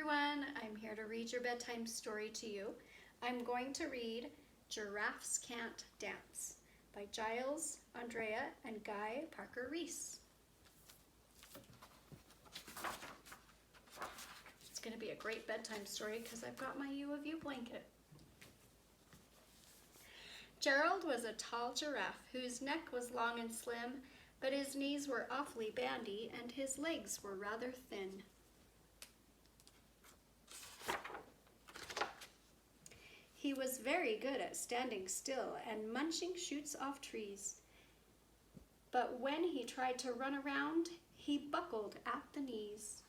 everyone, I'm here to read your bedtime story to you. I'm going to read Giraffes Can't Dance by Giles, Andrea, and Guy Parker Reese. It's going to be a great bedtime story because I've got my U of U blanket. Gerald was a tall giraffe whose neck was long and slim, but his knees were awfully bandy and his legs were rather thin. He was very good at standing still and munching shoots off trees. But when he tried to run around, he buckled at the knees.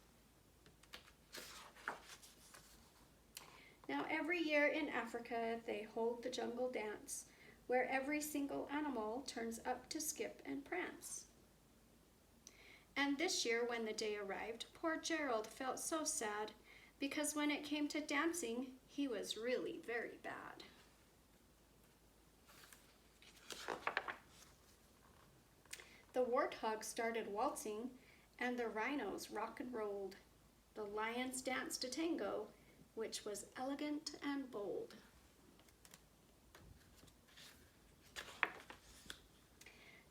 Now every year in Africa they hold the jungle dance, where every single animal turns up to skip and prance. And this year when the day arrived, poor Gerald felt so sad, because when it came to dancing, he was really very bad. The warthog started waltzing, and the rhinos rock and rolled. The lions danced a tango, which was elegant and bold.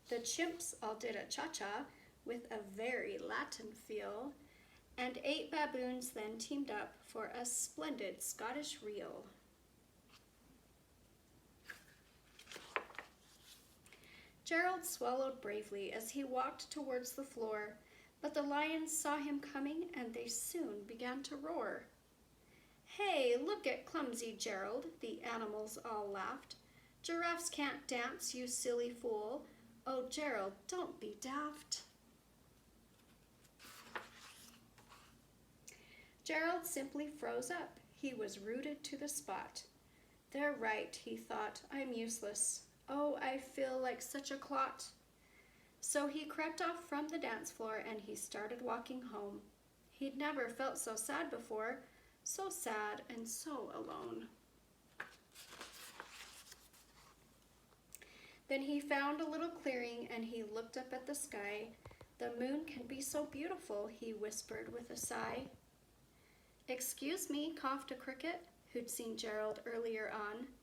The chimps all did a cha-cha with a very Latin feel, and 8 baboons then teamed up for a splendid Scottish reel. Gerald swallowed bravely as he walked towards the floor, but the lions saw him coming and they soon began to roar. "Hey, look at clumsy Gerald," the animals all laughed. "Giraffes can't dance, you silly fool. Oh, Gerald, don't be daft." Gerald simply froze up. He was rooted to the spot. "They're right," he thought. "I'm useless. Oh, I feel like such a clot." So he crept off from the dance floor and he started walking home. He'd never felt so sad before, so sad and so alone. Then he found a little clearing and he looked up at the sky. "The moon can be so beautiful," he whispered with a sigh. "Excuse me," coughed a cricket who'd seen Gerald earlier on,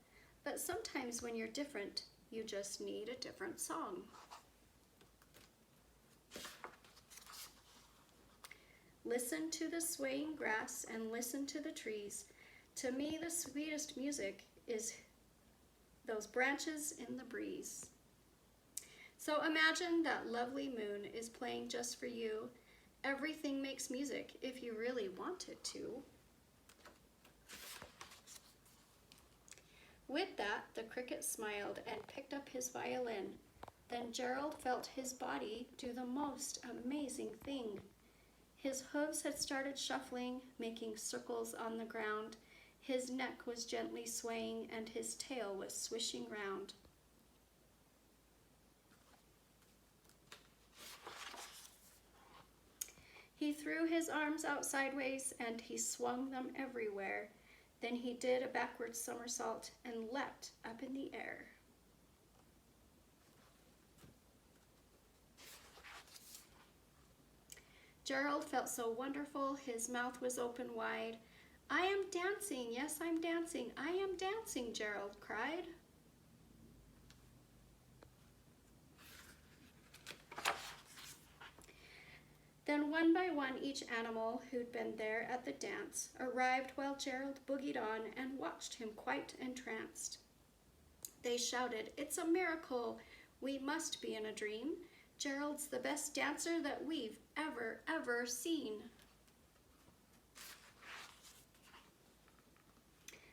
"but sometimes when you're different, you just need a different song." Listen to the swaying grass and listen to the trees. To me, the sweetest music is those branches in the breeze. So imagine that lovely moon is playing just for you. Everything makes music if you really want it to. With that, the cricket smiled and picked up his violin. Then Gerald felt his body do the most amazing thing. His hooves had started shuffling, making circles on the ground. His neck was gently swaying and his tail was swishing round. He threw his arms out sideways and he swung them everywhere. Then he did a backward somersault and leapt up in the air. Gerald felt so wonderful, his mouth was open wide. "I am dancing, yes, I'm dancing, I am dancing," Gerald cried. Then one by one each animal who'd been there at the dance arrived while Gerald boogied on and watched him quite entranced. They shouted, "It's a miracle! We must be in a dream. Gerald's the best dancer that we've ever seen."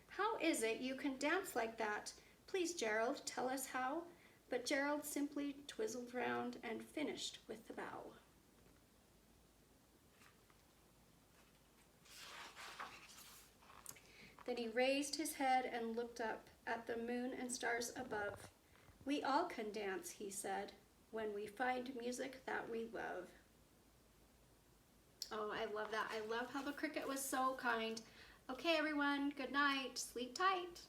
"How is it you can dance like that? Please, Gerald, tell us how." But Gerald simply twizzled round and finished with the bow. Then he raised his head and looked up at the moon and stars above. "We all can dance," he said, "when we find music that we love." Oh, I love that. I love how the cricket was so kind. Okay, everyone, good night. Sleep tight.